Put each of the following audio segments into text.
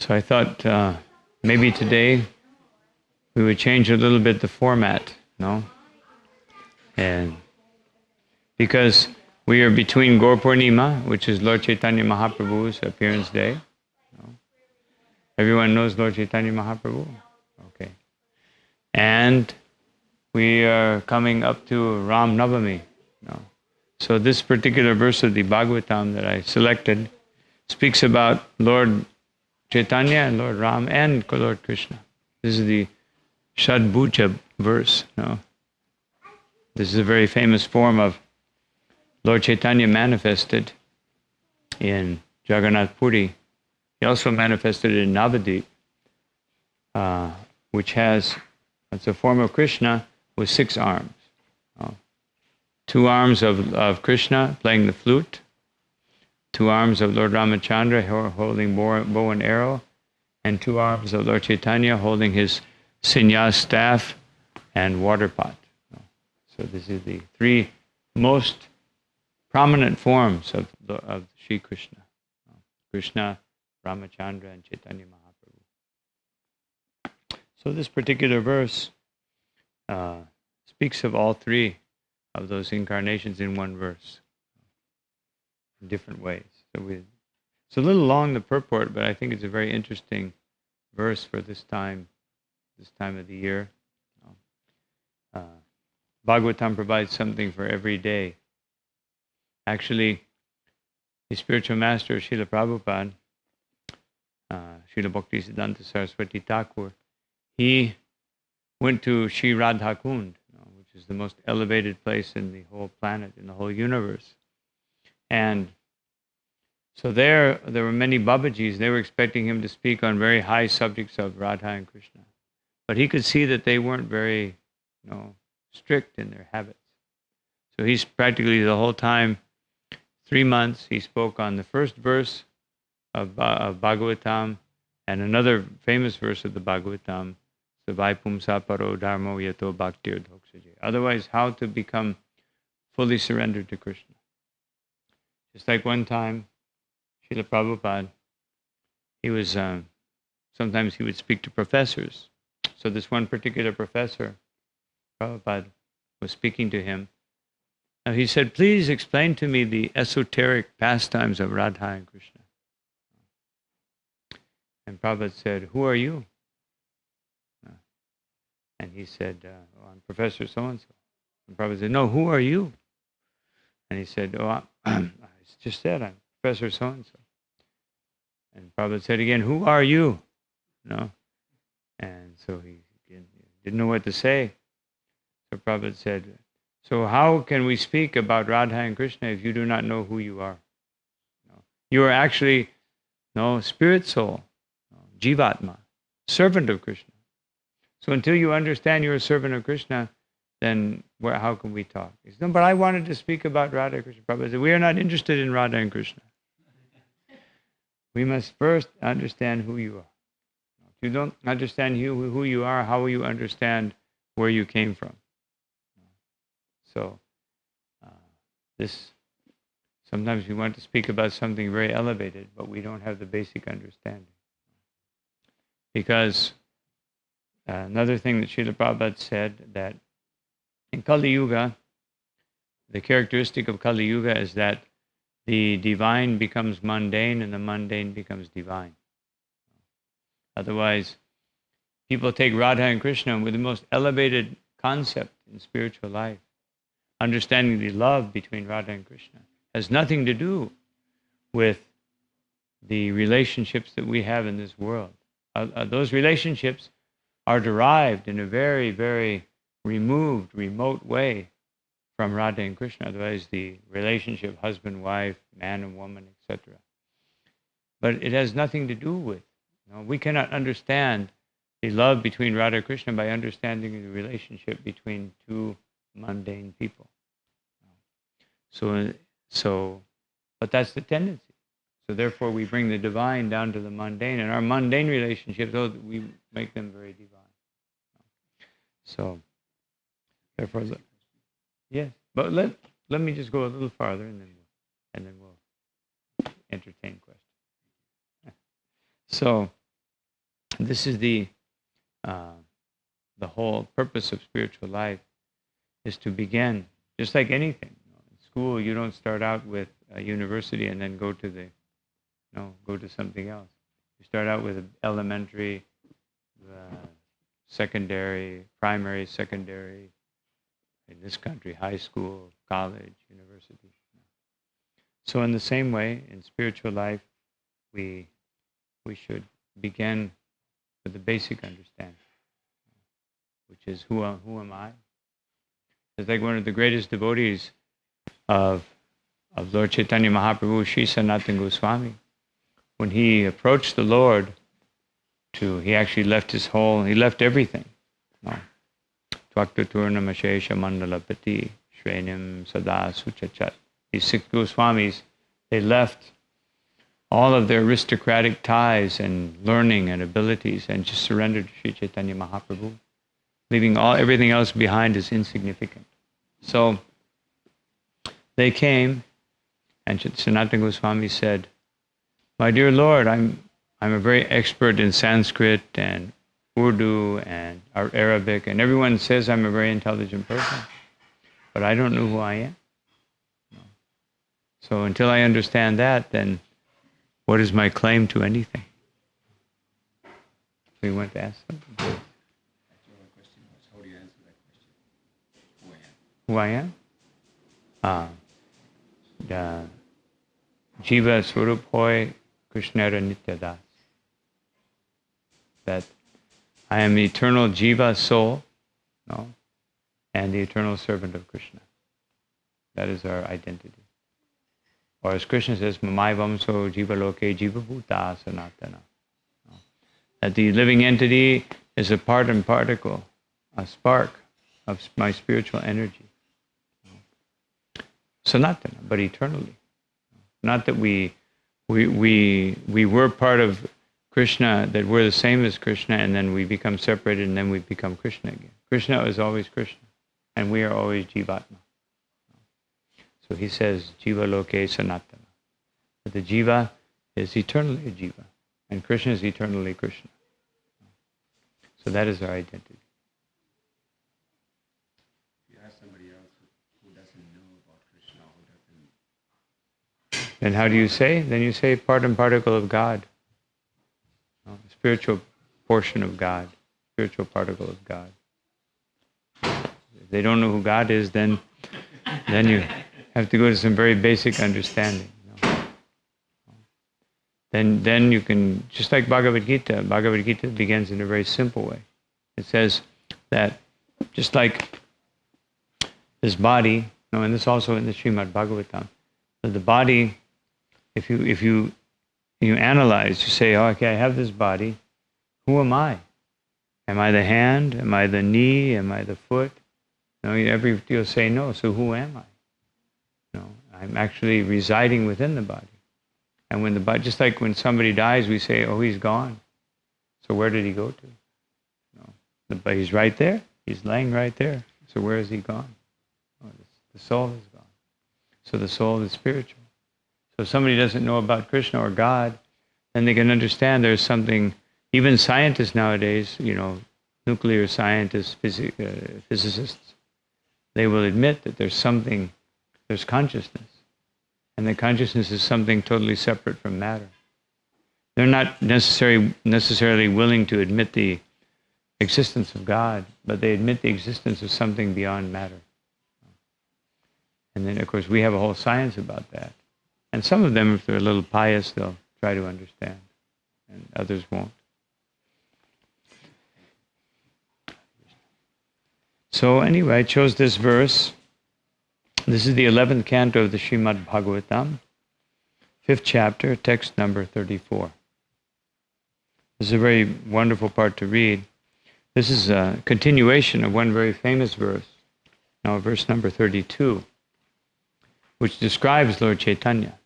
So I thought maybe today we would change a little bit the format, no? And because we are between Gaur Purnima, which is Lord Chaitanya Mahaprabhu's appearance day. No? Everyone knows Lord Chaitanya Mahaprabhu? Okay. And we are coming up to Ram Navami. No? So this particular verse of the Bhagavatam that I selected speaks about Lord Chaitanya and Lord Ram and Lord Krishna. This is the Shadbhuja verse. No? This is a very famous form of Lord Chaitanya manifested in Jagannath Puri. He also manifested in Navadip, which it's a form of Krishna with 6 arms. 2 arms of Krishna playing the flute, 2 arms of Lord Ramachandra holding bow and arrow, and 2 arms of Lord Chaitanya holding his sannyas staff and water pot. So this is the 3 most prominent forms of Sri Krishna. Krishna, Ramachandra, and Chaitanya Mahaprabhu. So this particular verse speaks of all 3 of those incarnations in one verse, in different ways. It's a little long, the purport, but I think it's a very interesting verse for this time of the year. Bhagavatam provides something for every day. Actually, the spiritual master, Srila Prabhupada, Srila Bhaktisiddhanta Saraswati Thakur, he went to Sri Radha Kund, which is the most elevated place in the whole planet, in the whole universe. And so there were many Babajis. They were expecting him to speak on very high subjects of Radha and Krishna. But he could see that they weren't very, strict in their habits. So he's practically the whole time, 3 months, he spoke on the first verse of Bhagavatam and another famous verse of the Bhagavatam, Savai Pumsa Paro Dharmo Yato Bhaktir Dhoksaje. Otherwise, how to become fully surrendered to Krishna. Just like one time, Srila Prabhupada, he was, sometimes he would speak to professors. So this one particular professor, Prabhupada, was speaking to him. Now he said, please explain to me the esoteric pastimes of Radha and Krishna. And Prabhupada said, who are you? And he said, I'm Professor so-and-so. And Prabhupada said, no, who are you? And he said, I just said, I'm Professor so-and-so. And Prabhupada said again, who are you? And so he didn't know what to say. So Prabhupada said, so how can we speak about Radha and Krishna if you do not know who you are? You are actually spirit soul, Jivatma, servant of Krishna. So until you understand you're a servant of Krishna, then how can we talk? He said, no, but I wanted to speak about Radha and Krishna. Prabhupada said, we are not interested in Radha and Krishna. We must first understand who you are. If you don't understand who you are, how will you understand where you came from? So sometimes we want to speak about something very elevated, but we don't have the basic understanding. Because another thing that Srila Prabhupada said, that in Kali Yuga, the characteristic of Kali Yuga is that the divine becomes mundane and the mundane becomes divine. Otherwise, people take Radha and Krishna with the most elevated concept in spiritual life. Understanding the love between Radha and Krishna has nothing to do with the relationships that we have in this world. Those relationships are derived in a very, very remote way from Radha and Krishna. Otherwise, the relationship husband-wife, man and woman, etc. But it has nothing to do with. We cannot understand the love between Radha and Krishna by understanding the relationship between 2 mundane people. But that's the tendency. So therefore we bring the divine down to the mundane, and our mundane relationships, we make them very divine. So therefore, yes. But let me just go a little farther, and then we'll entertain questions. So this is the whole purpose of spiritual life, is to begin, just like anything. In school, you don't start out with a university and then go to something else. You start out with elementary, secondary, primary, secondary, in this country, high school, college, university. So in the same way, in spiritual life, we should begin with the basic understanding, which is who am I? It's like one of the greatest devotees of Lord Chaitanya Mahaprabhu, Sri Sanatana Goswami, when he approached the Lord, he actually left he left everything. Tvaktaturnam Ashesha Mandalapati Shrenim Sada Suchachat. These 6 Goswamis, they left all of their aristocratic ties and learning and abilities and just surrendered to Sri Chaitanya Mahaprabhu, leaving everything else behind as insignificant. So they came, and Sanatana Goswami said, "My dear Lord, I'm a very expert in Sanskrit and Urdu and Arabic, and everyone says I'm a very intelligent person, but I don't know who I am. So until I understand that, then what is my claim to anything?" So he went to ask them. Actually, my question was, how do you answer that question? Who I am? Jiva Swarup Hoy Krishnara Nityadas. That I am the eternal Jiva soul, and the eternal servant of Krishna. That is our identity. Or as Krishna says, Mamai Vamso Jiva Loke Jiva Bhuta Sanatana. That the living entity is a part and particle, a spark of my spiritual energy. Sanatana, but eternally. Not that we were part of Krishna, that we're the same as Krishna, and then we become separated, and then we become Krishna again. Krishna is always Krishna, and we are always Jivatma. So he says, Jiva Loke Sanatana. But the Jiva is eternally a Jiva, and Krishna is eternally Krishna. So that is our identity. If you ask somebody else who doesn't know about Krishna, who doesn't... Then how do you say? Then you say part and particle of God. Spiritual portion of God. Spiritual particle of God. If they don't know who God is, then you have to go to some very basic understanding. Then you can, just like Bhagavad Gita begins in a very simple way. It says that just like this body, and this also in the Srimad Bhagavatam, that the body, if you analyze, you say, oh, okay, I have this body, who am I? Am I the hand? Am I the knee? Am I the foot? You'll say no, so who am I? I'm actually residing within the body. And when the body, just like when somebody dies, we say, oh, he's gone. So where did he go to? He's right there. He's laying right there. So where is he gone? Oh, the soul is gone. So the soul is spiritual. So if somebody doesn't know about Krishna or God, then they can understand there's something, even scientists nowadays, nuclear scientists, physicists, they will admit that there's consciousness. And the consciousness is something totally separate from matter. They're not necessarily willing to admit the existence of God, but they admit the existence of something beyond matter. And then, of course, we have a whole science about that. And some of them, if they're a little pious, they'll try to understand, and others won't. So anyway, I chose this verse. This is the 11th canto of the Srimad Bhagavatam, 5th chapter, text number 34. This is a very wonderful part to read. This is a continuation of one very famous verse, now verse number 32, which describes Lord Chaitanya.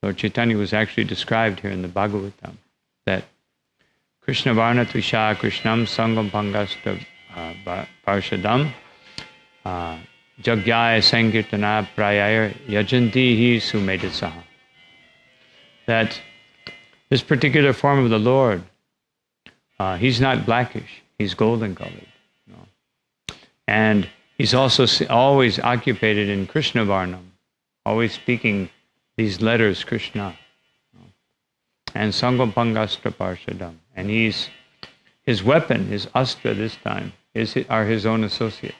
Lord Chaitanya was actually described here in the Bhagavatam, that Krishna Varna Tvisha Krishnam Sangam Pangasta Parshadam Jagyaya Sankirtana Prayaya Yajanti Hi Sumedisaha. That this particular form of the Lord, He's not blackish. He's golden colored. You know. And he's also always occupied in Krishna Varnam, always speaking these letters, Krishna. You know. And Sangam Pangastra Parshadam. And his weapon, his astra this time, are his own associates.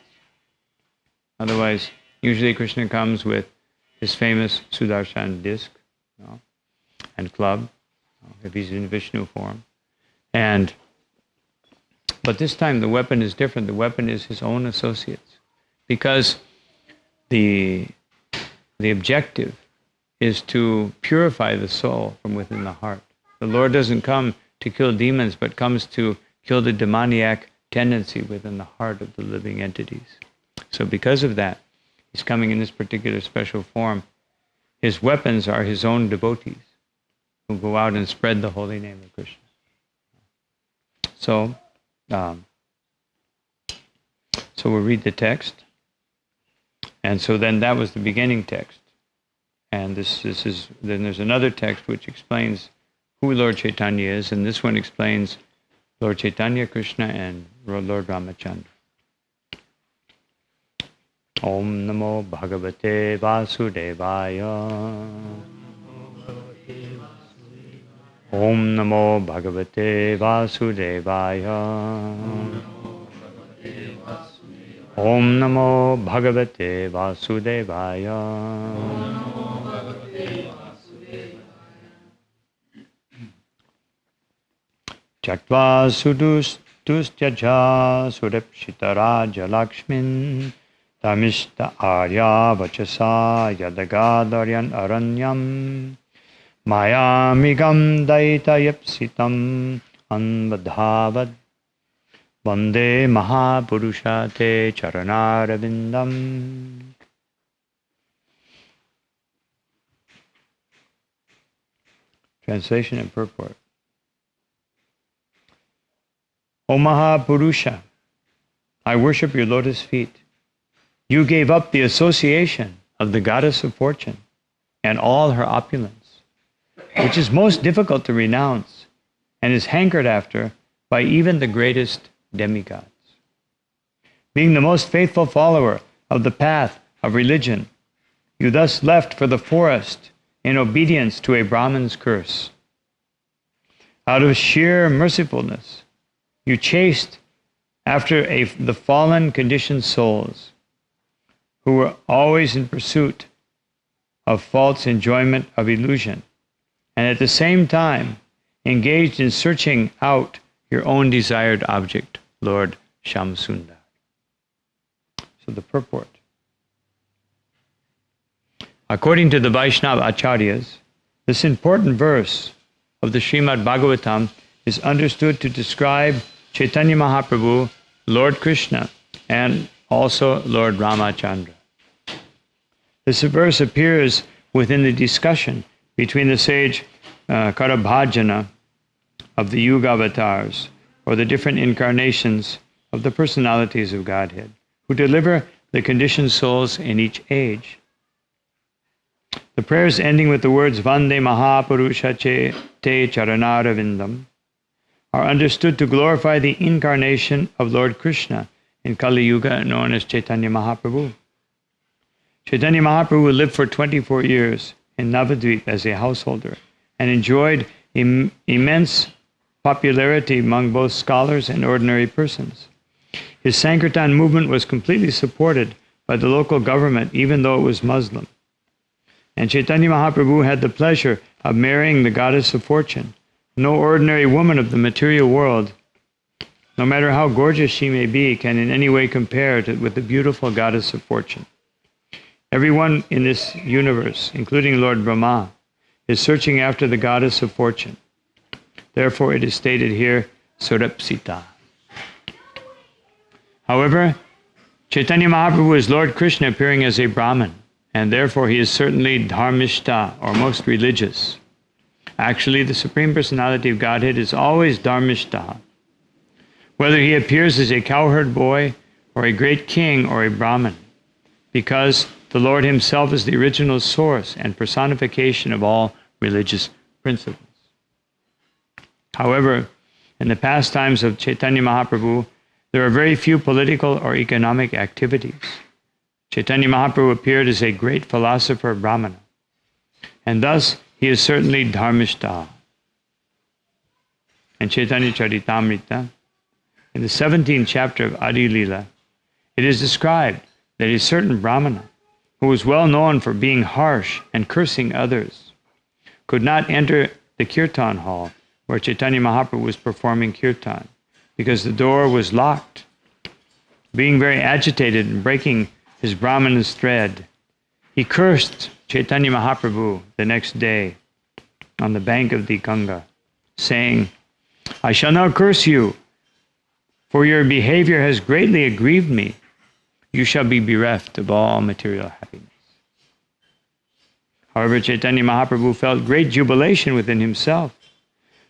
Otherwise, usually Krishna comes with his famous Sudarshan disc, you know, and club, you know, if he's in Vishnu form. But this time the weapon is different. The weapon is his own associates. Because the objective is to purify the soul from within the heart. The Lord doesn't come to kill demons, but comes to kill the demoniac tendency within the heart of the living entities. So because of that, he's coming in this particular special form. His weapons are his own devotees who go out and spread the holy name of Krishna. So we'll read the text. And so then that was the beginning text. And then there's another text which explains who Lord Chaitanya is, and this one explains Lord Chaitanya, Krishna, and Lord Ramachandra. Om Namo Bhagavate Vasudevaya. Om Namo Bhagavate Vasudevaya. Om Namo Bhagavate Vasudevaya. Chaktva sudustyaja surepshitara jalakshmin tamishta arya vachasa yadagadharyan aranyam mayamigam daita yapsitam anvadhavad vande mahapurusha te charanaravindam. Translation and purport. O Mahapurusha, I worship your lotus feet. You gave up the association of the goddess of fortune and all her opulence, which is most difficult to renounce and is hankered after by even the greatest demigods. Being the most faithful follower of the path of religion, you thus left for the forest in obedience to a Brahman's curse. Out of sheer mercifulness, you chased after the fallen conditioned souls who were always in pursuit of false enjoyment of illusion, and at the same time engaged in searching out your own desired object, Lord Shamsundar. So the purport. According to the Vaishnava Acharyas, this important verse of the Srimad Bhagavatam is understood to describe Chaitanya Mahaprabhu, Lord Krishna, and also Lord Ramachandra. This verse appears within the discussion between the sage Karabhajana of the Yuga avatars, or the different incarnations of the personalities of Godhead, who deliver the conditioned souls in each age. The prayers ending with the words Vande Mahapurusha Te Charanaravindam are understood to glorify the incarnation of Lord Krishna in Kali Yuga, known as Chaitanya Mahaprabhu. Chaitanya Mahaprabhu lived for 24 years in Navadvip as a householder and enjoyed immense popularity among both scholars and ordinary persons. His Sankirtan movement was completely supported by the local government, even though it was Muslim. And Chaitanya Mahaprabhu had the pleasure of marrying the goddess of fortune. No ordinary woman of the material world, no matter how gorgeous she may be, can in any way compare with the beautiful goddess of fortune. Everyone in this universe, including Lord Rama, is searching after the goddess of fortune. Therefore, it is stated here, Surapsita. However, Chaitanya Mahaprabhu is Lord Krishna appearing as a Brahmin, and therefore he is certainly dharmishta, or most religious. Actually, the Supreme Personality of Godhead is always dharmishta. Whether he appears as a cowherd boy, or a great king, or a Brahmin, because the Lord himself is the original source and personification of all religious principles. However, In the pastimes of Chaitanya Mahaprabhu, there are very few political or economic activities. Chaitanya Mahaprabhu appeared as a great philosopher Brahmana, and thus he is certainly Dharmishta. In Chaitanya Charitamrita, in the 17th chapter of Adi Lila, it is described that a certain Brahmana, who was well known for being harsh and cursing others, could not enter the kirtan hall where Chaitanya Mahaprabhu was performing kirtan because the door was locked. Being very agitated and breaking his Brahmana's thread, he cursed Chaitanya Mahaprabhu the next day on the bank of the Ganga, saying, "I shall now curse you, for your behavior has greatly aggrieved me. You shall be bereft of all material happiness." However, Chaitanya Mahaprabhu felt great jubilation within himself,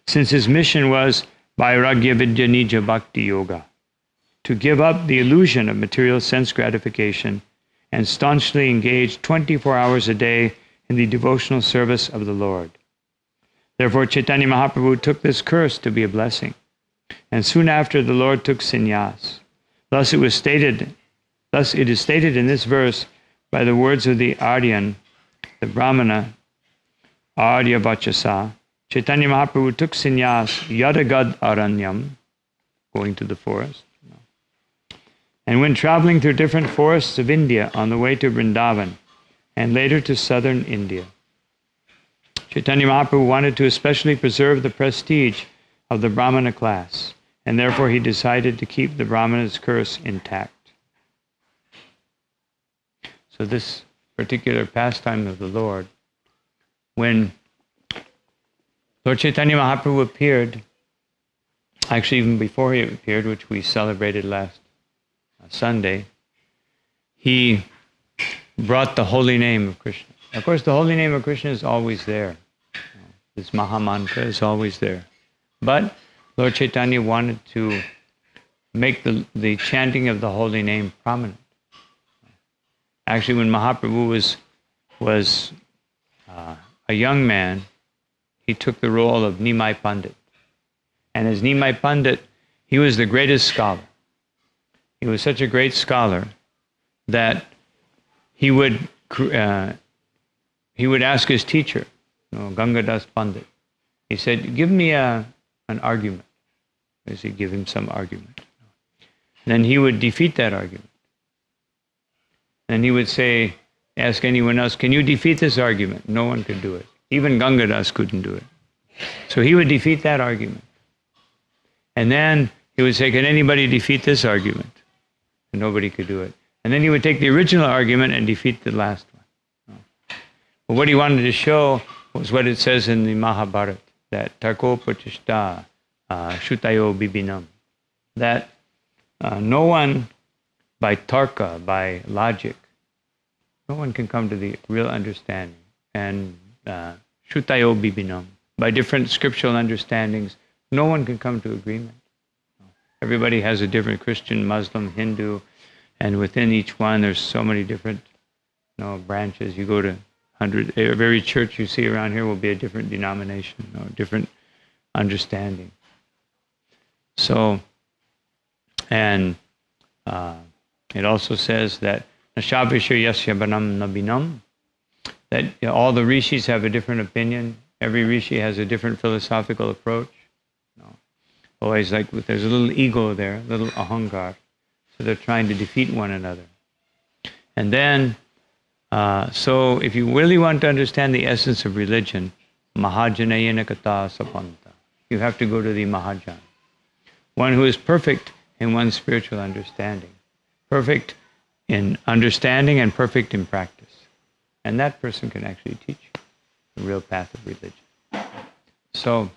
since his mission was Vairagya Vidya Nija Bhakti Yoga, to give up the illusion of material sense gratification and staunchly engage 24 hours a day in the devotional service of the Lord. Therefore, Chaitanya Mahaprabhu took this curse to be a blessing, and soon after the Lord took sannyas. Thus it is stated in this verse by the words of the Aryan, the Brahmana, Arya Vachasa, Chaitanya Mahaprabhu took sannyas yadagad aranyam, going to the forest, and when traveling through different forests of India on the way to Vrindavan, and later to southern India. Chaitanya Mahaprabhu wanted to especially preserve the prestige of the Brahmana class, and therefore he decided to keep the Brahmana's curse intact. So this particular pastime of the Lord, when Lord Chaitanya Mahaprabhu appeared, actually even before he appeared, which we celebrated last Sunday, he brought the holy name of Krishna. Of course, the holy name of Krishna is always there. This Mahamantra is always there. But Lord Chaitanya wanted to make the chanting of the holy name prominent. Actually, when Mahaprabhu was a young man, he took the role of Nimai Pandit. And as Nimai Pandit, he was the greatest scholar. He was such a great scholar that he would ask his teacher, Gangadas Pandit. He said, "Give me an argument." As he'd give him some argument. Then he would defeat that argument. Then he would say, ask anyone else, "Can you defeat this argument?" No one could do it. Even Gangadas couldn't do it. So he would defeat that argument. And then he would say, "Can anybody defeat this argument?" And nobody could do it. And then he would take the original argument and defeat the last one. But what he wanted to show was what it says in the Mahabharata, that Tarko Pratishta Shutayo Bibinam, that no one by tarka, by logic, no one can come to the real understanding. And Shutayo Bibinam, by different scriptural understandings, no one can come to agreement. Everybody has a different Christian, Muslim, Hindu, and within each one there's so many different branches. You go to every church you see around here will be a different denomination, different understanding. So, and it also says that Nashabhisha Yasya Banam Nabinam, that all the rishis have a different opinion. Every rishi has a different philosophical approach. Always like there's a little ego there, a little ahankar. So they're trying to defeat one another. And then, so if you really want to understand the essence of religion, Mahajanayana Kata Sapanta, you have to go to the Mahajan. One who is perfect in one's spiritual understanding. Perfect in understanding and perfect in practice. And that person can actually teach you the real path of religion. So,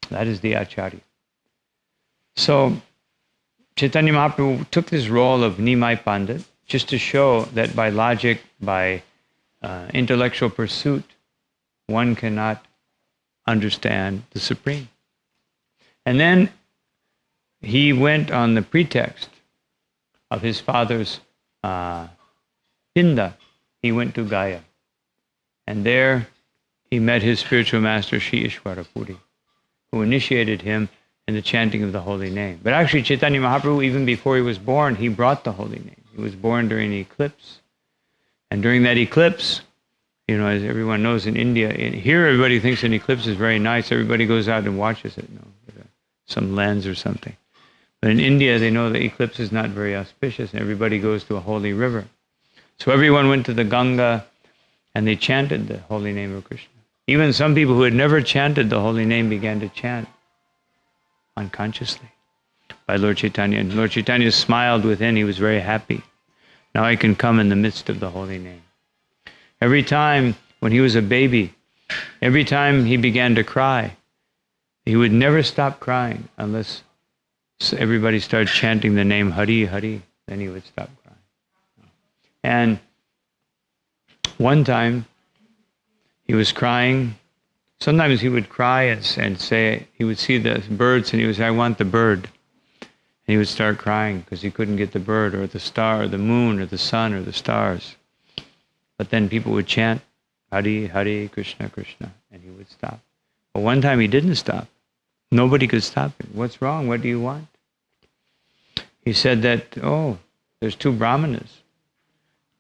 that is the Acharya. So, Chaitanya Mahaprabhu took this role of Nimai Pandit just to show that by logic, by intellectual pursuit, one cannot understand the Supreme. And then he went on the pretext of his father's Pinda. He went to Gaya. And there he met his spiritual master, Sri Ishwarapuri, who initiated him in the chanting of the holy name. But actually, Chaitanya Mahaprabhu, even before he was born, he brought the holy name. He was born during the eclipse. And during that eclipse, you know, as everyone knows in India, here everybody thinks an eclipse is very nice. Everybody goes out and watches it, you know, with some lens or something. But in India, they know the eclipse is not very auspicious, and everybody goes to a holy river. So everyone went to the Ganga, and they chanted the holy name of Krishna. Even some people who had never chanted the holy name began to chant unconsciously by Lord Chaitanya. And Lord Chaitanya smiled within. He was very happy. Now I can come in the midst of the holy name. Every time when he was a baby, every time he began to cry, he would never stop crying unless everybody started chanting the name Hari, Hari. Then he would stop crying. And one time he was crying. Sometimes he would cry and say, he would see the birds and he would say, I want the bird. And he would start crying because he couldn't get the bird or the star or the moon or the sun or the stars. But then people would chant, Hari, Hari, Krishna, Krishna, and he would stop. But one time he didn't stop. Nobody could stop him. What's wrong? What do you want? He said that, oh, there's two brahmanas,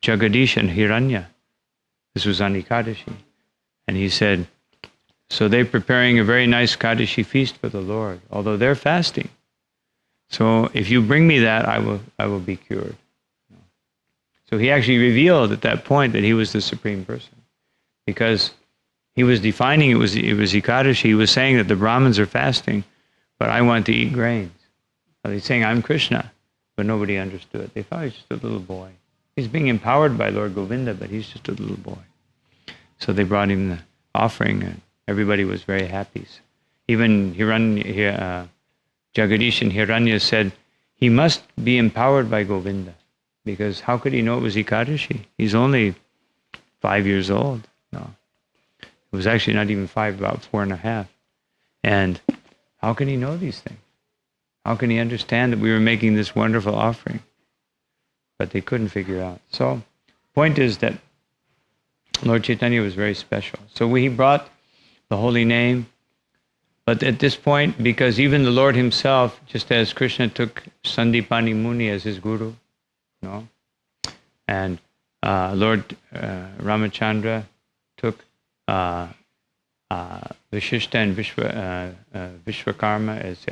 Jagadish and Hiranya. This was on Ekadashi. And he said, so they're preparing a very nice Kadashi feast for the Lord, although they're fasting. So if you bring me that, I will be cured. So he actually revealed at that point that he was the Supreme Person, because he was defining it was Ekadashi. He was saying that the Brahmins are fasting, but I want to eat grains. So he's saying, I'm Krishna, but nobody understood. They thought he was just a little boy. He's being empowered by Lord Govinda, but he's just a little boy. So they brought him the offering, and everybody was very happy. Even Jagadish and Hiranya said, he must be empowered by Govinda, because how could he know it was Ekadashi? He's only 5 years old. No, it was actually not even 5, about 4.5. And how can he know these things? How can he understand that we were making this wonderful offering? But they couldn't figure out. So, point is that Lord Chaitanya was very special. So he brought the holy name, but at this point, because even the Lord himself, just as Krishna took Sandipani Muni as his guru, no, and Lord Ramachandra took Vishishta and Vishwakarma as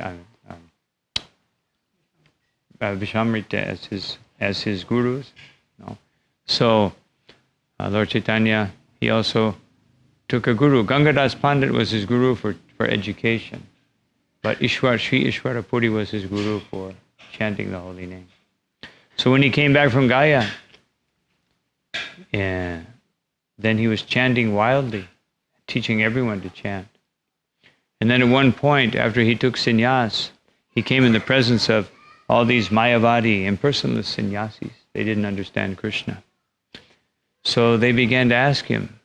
Vishamrita as his gurus. No? So Lord Chaitanya, he also took a guru. Gangadas Pandit was his guru for education, but Sri Ishwara Puri was his guru for chanting the holy name. So when he came back from Gaya, then he was chanting wildly, teaching everyone to chant. And then at one point, after he took sannyas, he came in the presence of all these Mayavadi, impersonalist sannyasis. They didn't understand Krishna. So they began to ask him,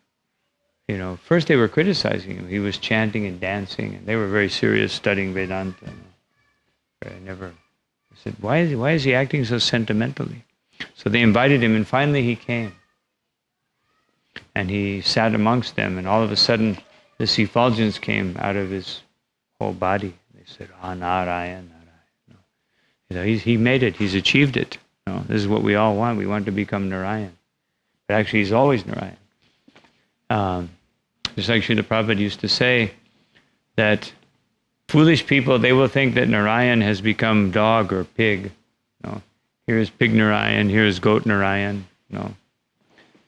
you know, first they were criticizing him. He was chanting and dancing, and they were very serious studying Vedanta. I said, why is he acting so sentimentally? So they invited him, and finally he came. And he sat amongst them, and all of a sudden this effulgence came out of his whole body. They said, Narayan, Narayan. You know, he made it, he's achieved it. You know, this is what we all want. We want to become Narayan. But actually he's always Narayan. Just like Srila Prabhupada used to say, that foolish people, they will think that Narayan has become dog or pig. You know, here is pig Narayan, here is goat Narayan. You know.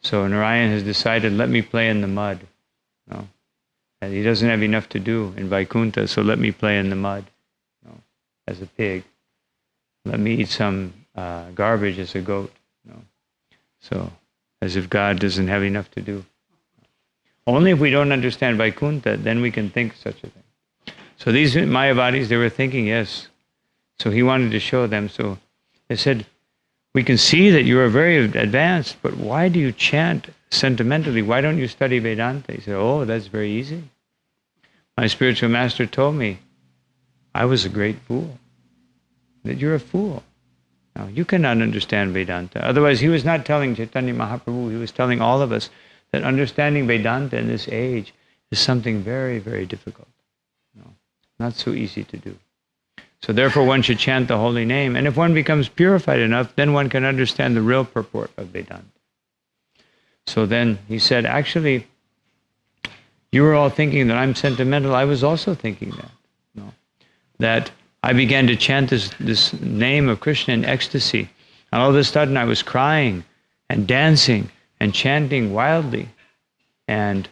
So Narayan has decided, let me play in the mud. You know. And he doesn't have enough to do in Vaikuntha, so let me play in the mud, you know, as a pig. Let me eat some garbage as a goat. You know. So, as if God doesn't have enough to do. Only if we don't understand Vaikuntha, then we can think such a thing. So these Mayavadis, they were thinking, yes. So he wanted to show them. So they said, we can see that you are very advanced, but why do you chant sentimentally? Why don't you study Vedanta? He said, oh, that's very easy. My spiritual master told me I was a great fool. That you're a fool. Now, you cannot understand Vedanta. Otherwise, he was not telling Chaitanya Mahaprabhu, he was telling all of us that understanding Vedanta in this age is something very, very difficult. No, not so easy to do. So therefore one should chant the holy name. And if one becomes purified enough, then one can understand the real purport of Vedanta. So then he said, actually, you were all thinking that I'm sentimental. I was also thinking that. No. That I began to chant this name of Krishna in ecstasy. And all of a sudden I was crying and dancing and chanting wildly. And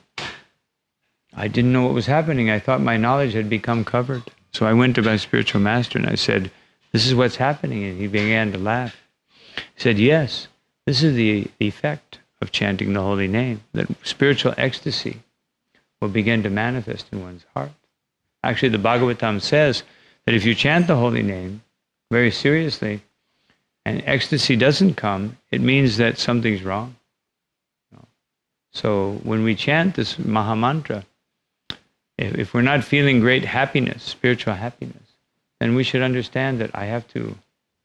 I didn't know what was happening. I thought my knowledge had become covered. So I went to my spiritual master and I said, this is what's happening. And he began to laugh. He said, yes, this is the effect of chanting the holy name, that spiritual ecstasy will begin to manifest in one's heart. Actually, the Bhagavatam says that if you chant the holy name very seriously and ecstasy doesn't come, it means that something's wrong. So when we chant this Maha Mantra, if we're not feeling great happiness, spiritual happiness, then we should understand that I have to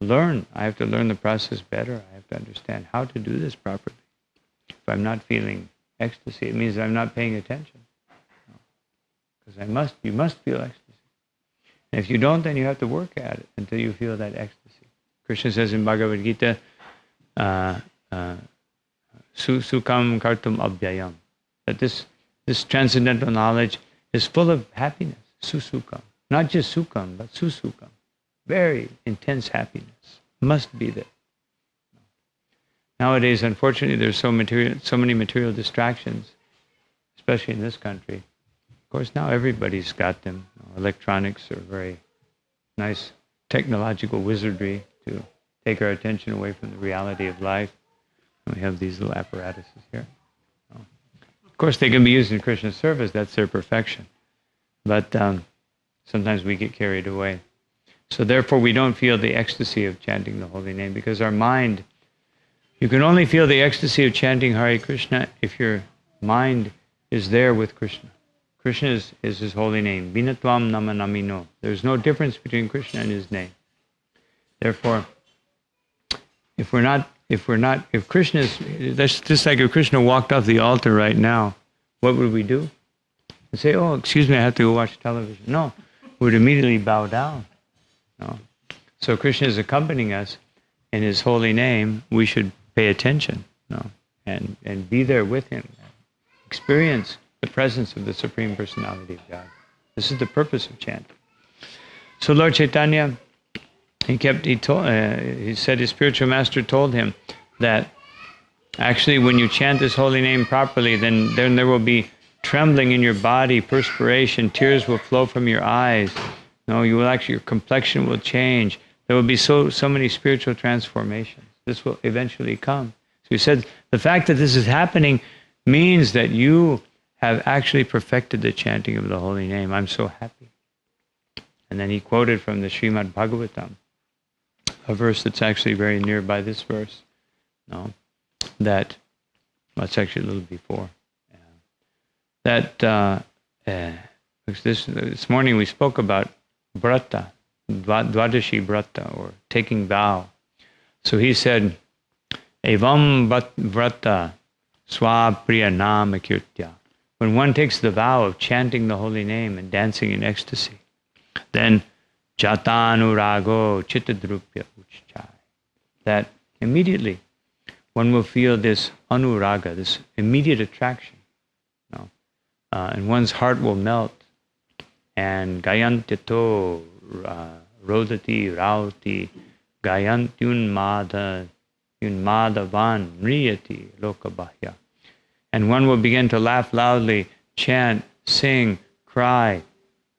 learn the process better. I have to understand how to do this properly. If I'm not feeling ecstasy, it means that I'm not paying attention. Because you must feel ecstasy. And if you don't, then you have to work at it until you feel that ecstasy. Krishna says in Bhagavad Gita, Sukam kartum abhyayam, that this transcendental knowledge is full of happiness, susukam. Not just sukam, but susukam. Very intense happiness. Must be there. Nowadays, unfortunately, there's so many material distractions, especially in this country. Of course, now everybody's got them. Electronics are very nice technological wizardry to take our attention away from the reality of life. And we have these little apparatuses here. Of course, they can be used in Krishna's service. That's their perfection. But sometimes we get carried away. So therefore, we don't feel the ecstasy of chanting the holy name, because our mind, you can only feel the ecstasy of chanting Hare Krishna if your mind is there with Krishna. Krishna is his holy name. Binatvam nama namino. There's no difference between Krishna and his name. Therefore, if Krishna is, that's just like if Krishna walked off the altar right now, what would we do? We'd say, oh, excuse me, I have to go watch television. No, we would immediately bow down. No. So Krishna is accompanying us in his holy name. We should pay attention, no, and be there with him. Experience the presence of the Supreme Personality of God. This is the purpose of chanting. So Lord Chaitanya, he said his spiritual master told him that actually when you chant this holy name properly, then there will be trembling in your body, perspiration, tears will flow from your eyes. No, your complexion will change. There will be so many spiritual transformations. This will eventually come. So he said, the fact that this is happening means that you have actually perfected the chanting of the holy name. I'm so happy. And then he quoted from the Srimad Bhagavatam, a verse that's actually very nearby this verse. No, that, well, it's actually a little before. This morning we spoke about brata, Dvadashi brata, or taking vow. So he said, Evam vrata swapriya nama kirtya. When one takes the vow of chanting the holy name and dancing in ecstasy, then jatanurago chittadrupya uchchai. That immediately one will feel this anuraga, this immediate attraction. No? And one's heart will melt. And gayantito rodati rauti gayantyunmadavan nriyati lokabahya. And one will begin to laugh loudly, chant, sing, cry,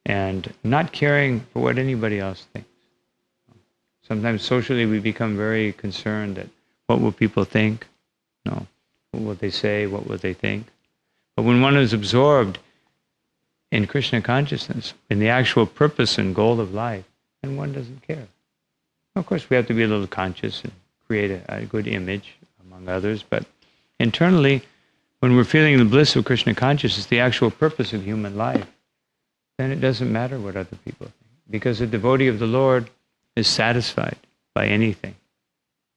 and not caring for what anybody else thinks. Sometimes socially we become very concerned that what will people think? No. What will they say? What will they think? But when one is absorbed in Krishna consciousness, in the actual purpose and goal of life, then one doesn't care. Of course, we have to be a little conscious and create a good image among others, but internally, when we're feeling the bliss of Krishna consciousness, the actual purpose of human life, then it doesn't matter what other people think, because the devotee of the Lord is satisfied by anything.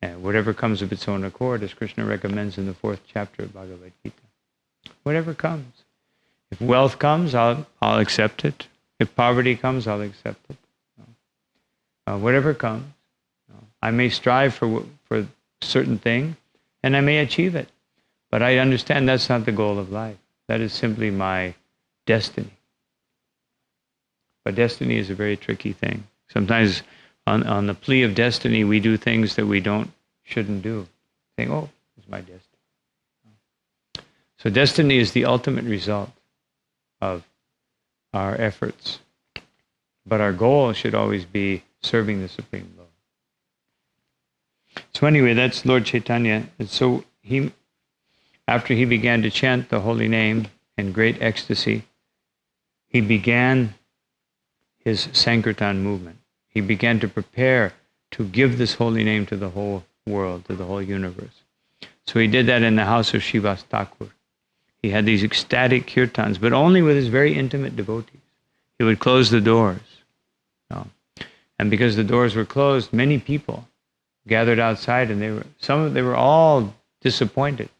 And whatever comes of its own accord, as Krishna recommends in the 4th chapter of Bhagavad Gita. Whatever comes. If wealth comes, I'll accept it. If poverty comes, I'll accept it. whatever comes. I may strive for a certain thing, and I may achieve it. But I understand that's not the goal of life. That is simply my destiny. But destiny is a very tricky thing. Sometimes on the plea of destiny, we do things that we shouldn't do. Saying, oh, it's my destiny. So destiny is the ultimate result of our efforts. But our goal should always be serving the Supreme Lord. So anyway, that's Lord Chaitanya. And so after he began to chant the holy name in great ecstasy, he began his Sankirtan movement. He began to prepare to give this holy name to the whole world, to the whole universe. So he did that in the house of Srivas Thakur. He had these ecstatic kirtans, but only with his very intimate devotees. He would close the doors. And because the doors were closed, many people gathered outside, and they were all disappointed.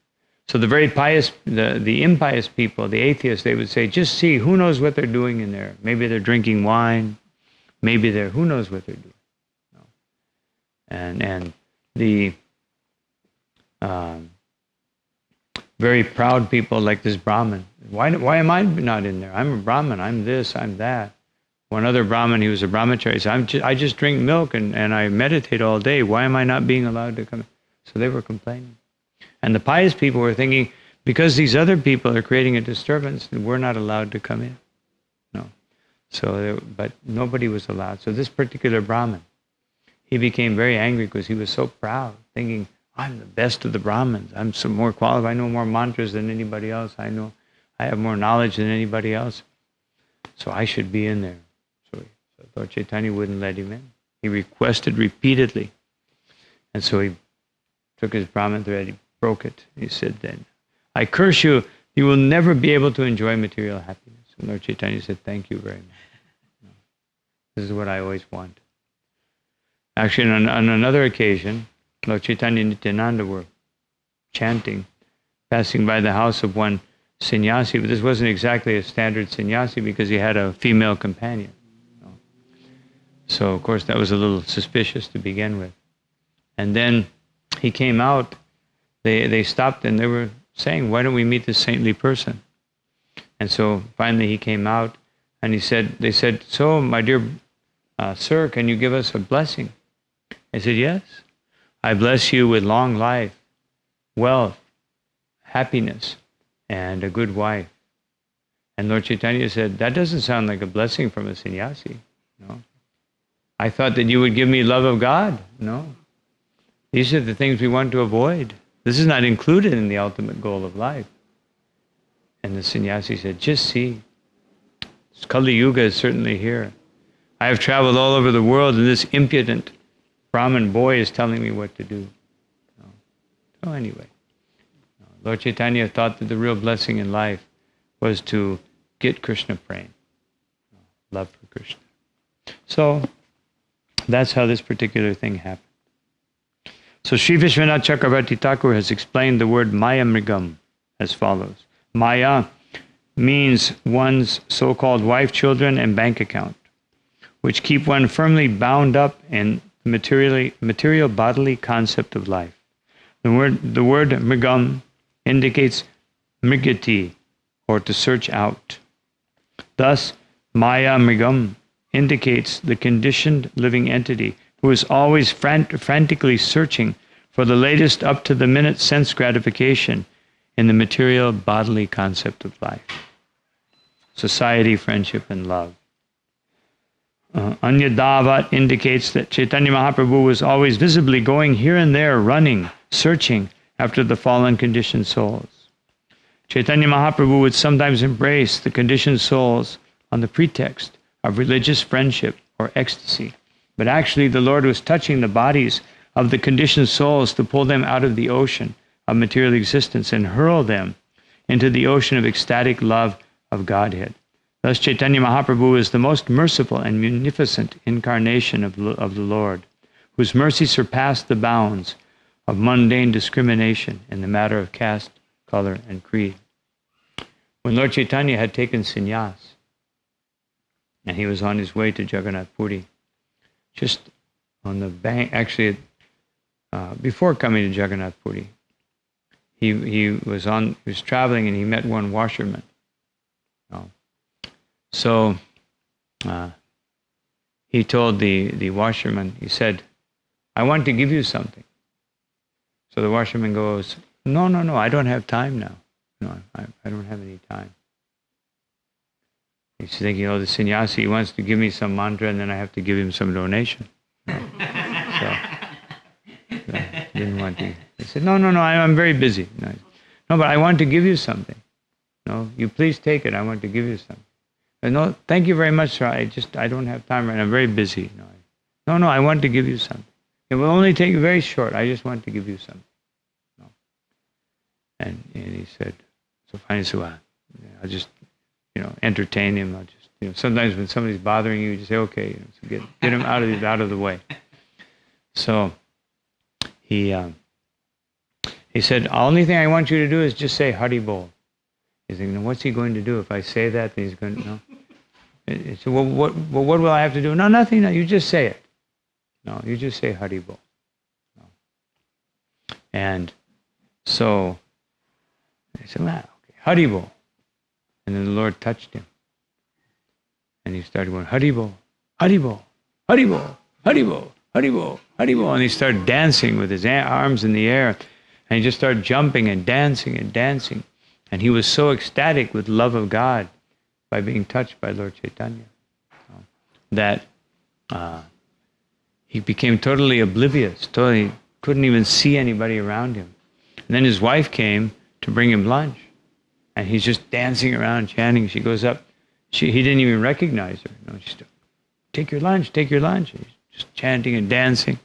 So the very pious, the impious people, the atheists, they would say, just see, who knows what they're doing in there? Maybe they're drinking wine. Maybe who knows what they're doing? And the very proud people like this Brahmin, why am I not in there? I'm a Brahmin, I'm this, I'm that. One other Brahmin, he was a brahmachari, said, I just drink milk and I meditate all day. Why am I not being allowed to come in? So they were complaining. And the pious people were thinking, because these other people are creating a disturbance, we're not allowed to come in. No. But nobody was allowed. So this particular Brahmin, he became very angry because he was so proud, thinking, I'm the best of the Brahmins. I'm some more qualified. I know more mantras than anybody else. I have more knowledge than anybody else. So I should be in there. So Lord Chaitanya wouldn't let him in. He requested repeatedly. And so he took his Brahmin thread, he broke it. He said then, I curse you, you will never be able to enjoy material happiness. And Lord Chaitanya said, thank you very much. This is what I always want. Actually, on another occasion, Lord Chaitanya and Nityananda were chanting, passing by the house of one sannyasi, but this wasn't exactly a standard sannyasi because he had a female companion. So, of course, that was a little suspicious to begin with. And then he came out, they stopped and they were saying, why don't we meet this saintly person? And so finally he came out and they said, so my dear sir, can you give us a blessing? I said, yes. I bless you with long life, wealth, happiness, and a good wife. And Lord Chaitanya said, that doesn't sound like a blessing from a sannyasi. No. I thought that you would give me love of God. No. These are the things we want to avoid. This is not included in the ultimate goal of life. And the sannyasi said, just see, Kali Yuga is certainly here. I have traveled all over the world, and this impudent Brahmin boy is telling me what to do. So anyway, Lord Chaitanya thought that the real blessing in life was to get Krishna praying, love for Krishna. So that's how this particular thing happened. So Sri Vishwanath Chakravarti Thakur has explained the word Maya Mrigam as follows. Maya means one's so-called wife, children, and bank account, which keep one firmly bound up in the material bodily concept of life. The word Mrigam indicates mrigati, or to search out. Thus, Maya Mrigam indicates the conditioned living entity who is always frantically searching for the latest up-to-the-minute sense gratification in the material bodily concept of life. Society, friendship, and love. Anyadavat indicates that Chaitanya Mahaprabhu was always visibly going here and there, running, searching after the fallen conditioned souls. Chaitanya Mahaprabhu would sometimes embrace the conditioned souls on the pretext of religious friendship or ecstasy. But actually the Lord was touching the bodies of the conditioned souls to pull them out of the ocean of material existence and hurl them into the ocean of ecstatic love of Godhead. Thus Chaitanya Mahaprabhu is the most merciful and munificent incarnation of the Lord, whose mercy surpassed the bounds of mundane discrimination in the matter of caste, color, and creed. When Lord Chaitanya had taken sannyas, and he was on his way to Jagannath Puri, just on the bank, actually, before coming to Jagannath Puri, he was traveling and he met one washerman. So he told the washerman, he said, "I want to give you something." So the washerman goes, No, I don't have time now. No, I don't have any time. He's thinking, the sannyasi, he wants to give me some mantra and then I have to give him some donation. So didn't want to. He said, No, I'm very busy. No, but I want to give you something. No, you please take it. I want to give you something. No, thank you very much, sir. I don't have time right now. I'm very busy. No, I want to give you something. It will only take very short. I just want to give you something. No. And he said, so finally, I'll just, entertain him. I'll just, sometimes when somebody's bothering you, you just say, okay, so get him out of the way. So he said, the only thing I want you to do is just say Hari Bol. He's thinking, what's he going to do if I say that? Then he's going to, He said, well, what will I have to do? No, nothing. No, you just say it. No, you just say Hari Bol. No. And so he said, okay, Hari Bol. And then the Lord touched him. And he started going, Hari Bol, Hari Bol, Hari Bol, Hari Bol, Hari Bol, Hari Bol. And he started dancing with his arms in the air. And he just started jumping and dancing and dancing. And he was so ecstatic with love of God by being touched by Lord Chaitanya that he became totally oblivious, totally couldn't even see anybody around him. And then his wife came to bring him lunch. And he's just dancing around, chanting. She goes up. He didn't even recognize her. She's take your lunch, take your lunch. He's just chanting and dancing.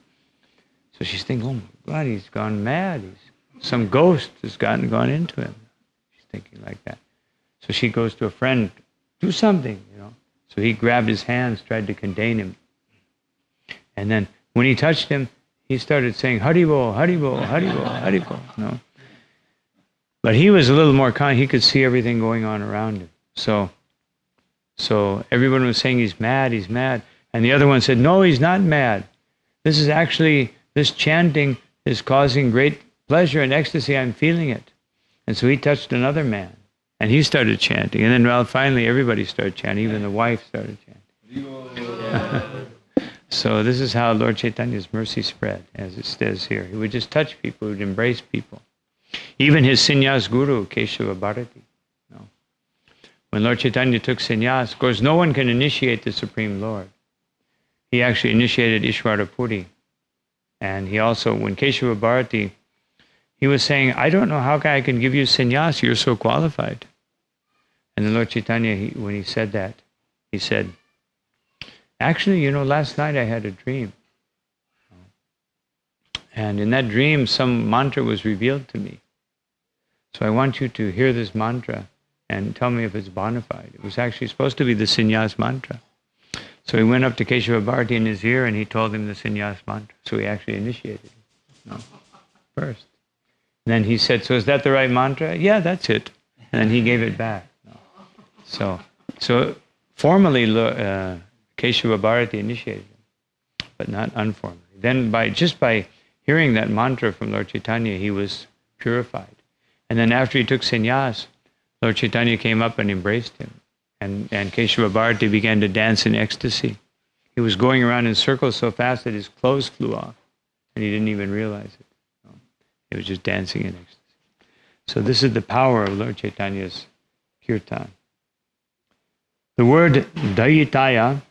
So she's thinking, oh my God, he's gone mad. Some ghost has gone into him. She's thinking like that. So she goes to a friend, do something, So he grabbed his hands, tried to contain him. And then when he touched him, he started saying, Hari Bol, Hari Bol, Hari Bol, Hari Bol. But he was a little more kind. He could see everything going on around him. So everyone was saying he's mad. And the other one said, no, he's not mad. This chanting is causing great pleasure and ecstasy. I'm feeling it. And so he touched another man. And he started chanting. And then, finally everybody started chanting. Even the wife started chanting. So this is how Lord Chaitanya's mercy spread, as it says here. He would just touch people, he would embrace people. Even his sannyas guru, Keshava Bharati. When Lord Chaitanya took sannyas, of course, no one can initiate the Supreme Lord. He actually initiated Ishvara Puri. And he also, when Keshava Bharati, he was saying, I don't know how I can give you sannyas, you're so qualified. And then Lord Chaitanya, when he said that, he said, actually, last night I had a dream. And in that dream, some mantra was revealed to me. So I want you to hear this mantra and tell me if it's bona fide. It was actually supposed to be the sannyas mantra. So he went up to Keshava Bharati in his ear and he told him the sannyas mantra. So he actually initiated it first. And then he said, so is that the right mantra? Yeah, that's it. And then he gave it back. So formally, Keshava Bharati initiated him, but not unformally. Then just by hearing that mantra from Lord Chaitanya, he was purified. And then after he took sannyas, Lord Chaitanya came up and embraced him. And Keshava Bharati began to dance in ecstasy. He was going around in circles so fast that his clothes flew off, and he didn't even realize it. He was just dancing in ecstasy. So this is the power of Lord Chaitanya's kirtan. The word dayitaya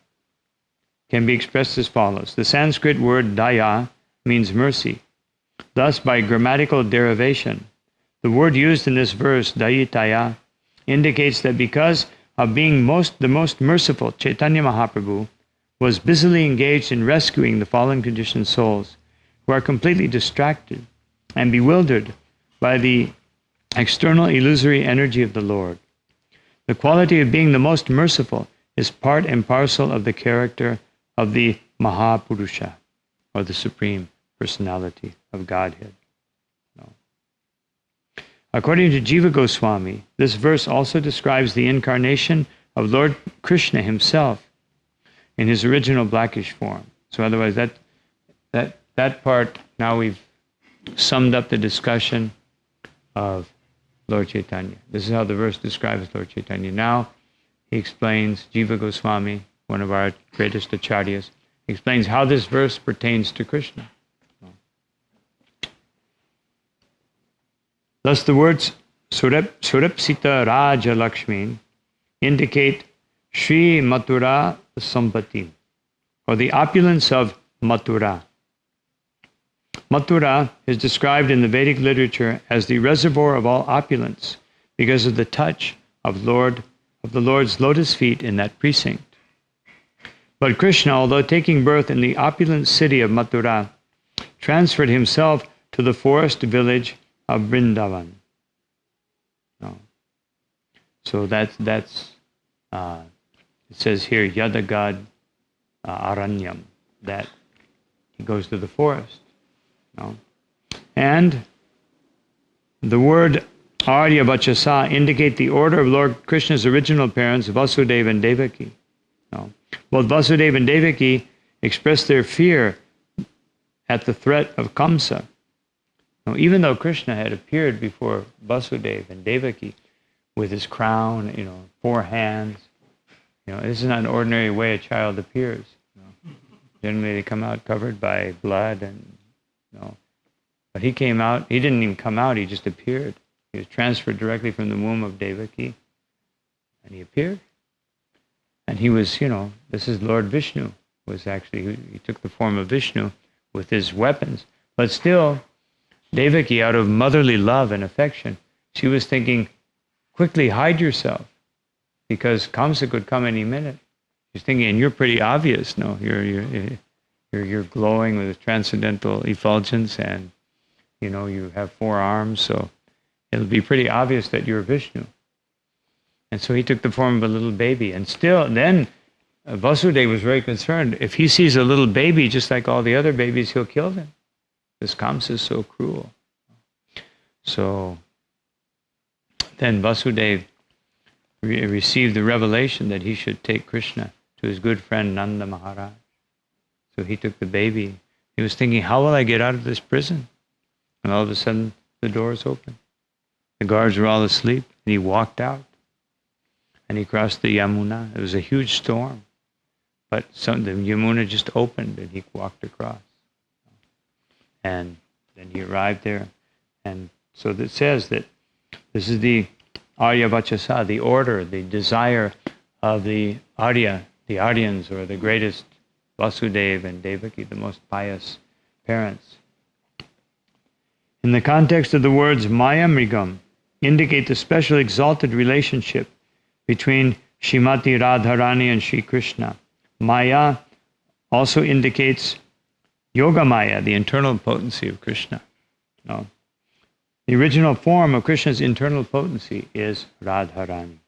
can be expressed as follows. The Sanskrit word daya means mercy. Thus, by grammatical derivation, the word used in this verse, dayitaya, indicates that because of being the most merciful, Chaitanya Mahaprabhu was busily engaged in rescuing the fallen conditioned souls who are completely distracted and bewildered by the external illusory energy of the Lord. The quality of being the most merciful is part and parcel of the character of the Mahapurusha, or the Supreme Personality of Godhead. According to Jiva Goswami, this verse also describes the incarnation of Lord Krishna himself in his original blackish form. So otherwise, that that part, now we've summed up the discussion of Lord Chaitanya. This is how the verse describes Lord Chaitanya. Now he explains, Jiva Goswami, one of our greatest acharyas, explains how this verse pertains to Krishna. Thus the words Surapsita Raja Lakshmi indicate Sri Mathura Sampati, or the opulence of Mathura. Mathura is described in the Vedic literature as the reservoir of all opulence because of the touch of the Lord's lotus feet in that precinct. But Krishna, although taking birth in the opulent city of Mathura, transferred himself to the forest village of Vrindavan. No. So that's it says here, Yadagad Aranyam, that he goes to the forest. No. And the word Arya Vachasa indicate the order of Lord Krishna's original parents, Vasudeva and Devaki. No. Both Vasudeva and Devaki expressed their fear at the threat of Kamsa. Now, even though Krishna had appeared before Vasudeva and Devaki with his crown, 4 hands, this is not an ordinary way a child appears. Generally, they come out covered by blood, and but he came out. He didn't even come out. He just appeared. He was transferred directly from the womb of Devaki, and he appeared. And he was, this is Lord Vishnu. He took the form of Vishnu with his weapons, but still. Devaki, out of motherly love and affection, she was thinking, quickly hide yourself, because Kamsa could come any minute. She's thinking, and you're pretty obvious, no? You're glowing with transcendental effulgence, and you have 4 arms, so it'll be pretty obvious that you're Vishnu. And so he took the form of a little baby, and still, then Vasudeva was very concerned. If he sees a little baby just like all the other babies, he'll kill them. This Kamsa is so cruel. So then Vasudeva received the revelation that he should take Krishna to his good friend Nanda Maharaj. So he took the baby. He was thinking, how will I get out of this prison? And all of a sudden, the doors opened. The guards were all asleep, and he walked out. And he crossed the Yamuna. It was a huge storm. But the Yamuna just opened, and he walked across. And then he arrived there. And so it says that this is the Arya Vachasa, the order, the desire of the Arya, the Aryans, or the greatest Vasudeva and Devaki, the most pious parents. In the context of the words Maya Mrigam, indicate the special exalted relationship between Srimati Radharani and Sri Krishna. Maya also indicates Yoga Maya, the internal potency of Krishna. No. The original form of Krishna's internal potency is Radharani.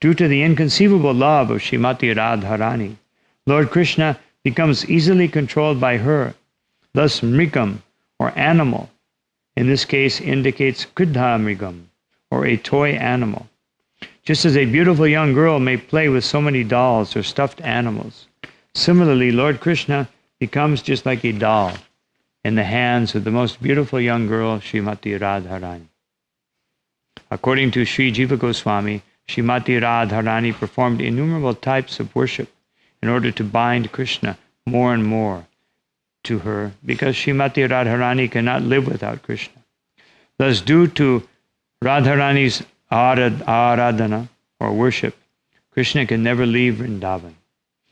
Due to the inconceivable love of Srimati Radharani, Lord Krishna becomes easily controlled by her. Thus, Mrigam, or animal, in this case indicates Kridha Mrigam, or a toy animal. Just as a beautiful young girl may play with so many dolls or stuffed animals, similarly, Lord Krishna becomes just like a doll in the hands of the most beautiful young girl, Srimati Radharani. According to Sri Jiva Goswami, Srimati Radharani performed innumerable types of worship in order to bind Krishna more and more to her, because Srimati Radharani cannot live without Krishna. Thus, due to Radharani's aradhana, or worship, Krishna can never leave Vrindavan.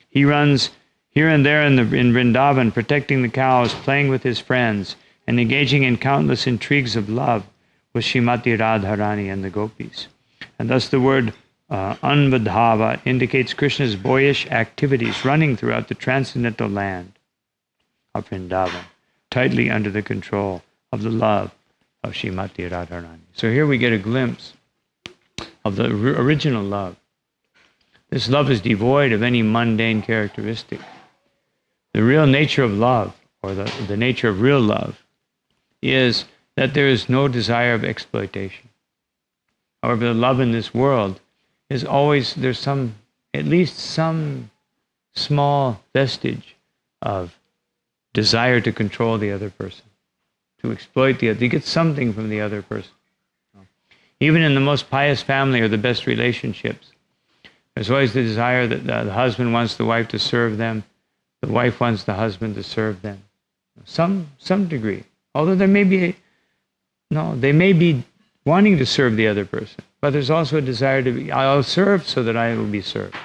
He runs here and there in Vrindavan, protecting the cows, playing with his friends, and engaging in countless intrigues of love with Srimati Radharani and the gopis. And thus the word Anvadhava indicates Krishna's boyish activities running throughout the transcendental land of Vrindavan, tightly under the control of the love of Srimati Radharani. So here we get a glimpse of the original love. This love is devoid of any mundane characteristic. The real nature of love, or the nature of real love, is that there is no desire of exploitation. However, the love in this world is always, there's at least some small vestige of desire to control the other person, to exploit the other, to get something from the other person. Even in the most pious family or the best relationships, there's always the desire that the husband wants the wife to serve them, the wife wants the husband to serve them. Some degree. Although they may be wanting to serve the other person, but there's also a desire to be, I'll serve so that I will be served.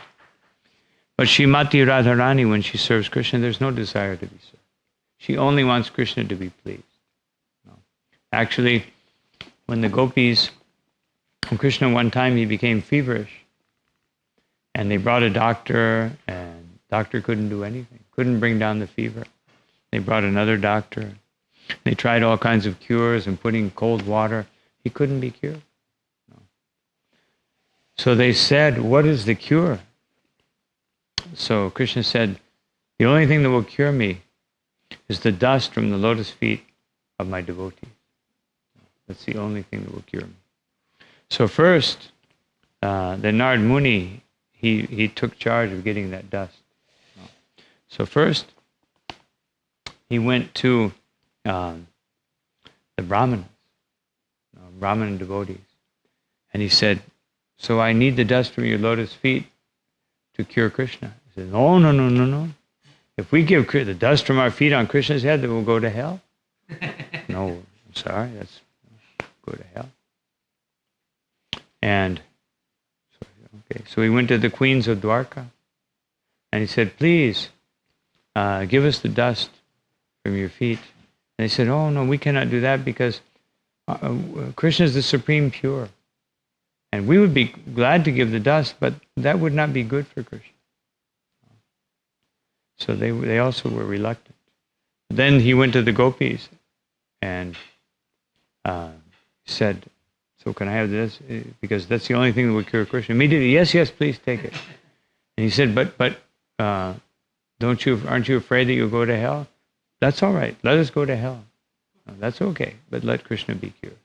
But Srimati Radharani, when she serves Krishna, there's no desire to be served. She only wants Krishna to be pleased. No. Actually, when the gopis, when Krishna one time he became feverish, and they brought a doctor, and the doctor couldn't do anything, couldn't bring down the fever. They brought another doctor. They tried all kinds of cures and putting cold water. He couldn't be cured. No. So they said, what is the cure? So Krishna said, the only thing that will cure me is the dust from the lotus feet of my devotees. That's the only thing that will cure me. So first, the Narad Muni, he took charge of getting that dust. So first, he went to the Brahmanas, Brahman devotees, and he said, so I need the dust from your lotus feet to cure Krishna. He said, no. If we give the dust from our feet on Krishna's head, then we'll go to hell. No, I'm sorry, that's go to hell. And so he went to the queens of Dwarka, and he said, please, give us the dust from your feet. And they said, oh no, we cannot do that because Krishna is the supreme pure. And we would be glad to give the dust, but that would not be good for Krishna. So they also were reluctant. Then he went to the gopis and said, so can I have this? Because that's the only thing that would cure Krishna. Immediately, yes, please take it. And he said, but aren't you afraid that you'll go to hell? That's all right. Let us go to hell. No, that's okay, but let Krishna be cured.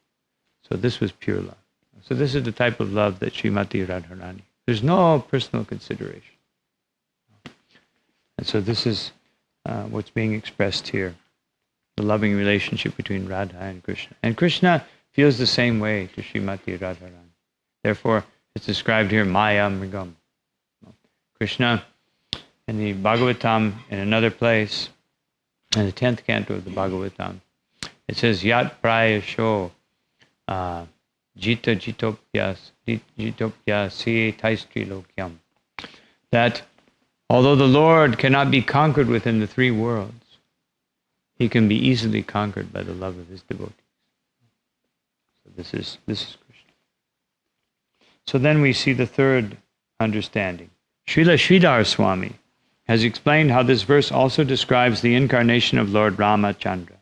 So this was pure love. So this is the type of love that Srimati Radharani. There's no personal consideration. And so this is what's being expressed here, the loving relationship between Radha and Krishna. And Krishna feels the same way to Srimati Radharani. Therefore, it's described here, Maya Mrigam. Krishna, in the Bhagavatam, in another place, in the 10th canto of the Bhagavatam, it says, Yat prayasho jita jitopya se taistri lokyam. That although the Lord cannot be conquered within the three worlds, he can be easily conquered by the love of his devotees. So this is Krishna. So then we see the third understanding. Srila Sridhar Swami has explained how this verse also describes the incarnation of Lord Rama Chandra.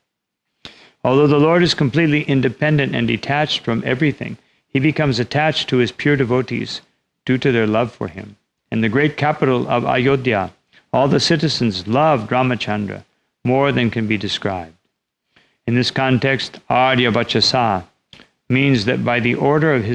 Although the Lord is completely independent and detached from everything, he becomes attached to his pure devotees due to their love for him. In the great capital of Ayodhya, all the citizens loved Ramachandra more than can be described. In this context, Arya Vachasa means that by the order of his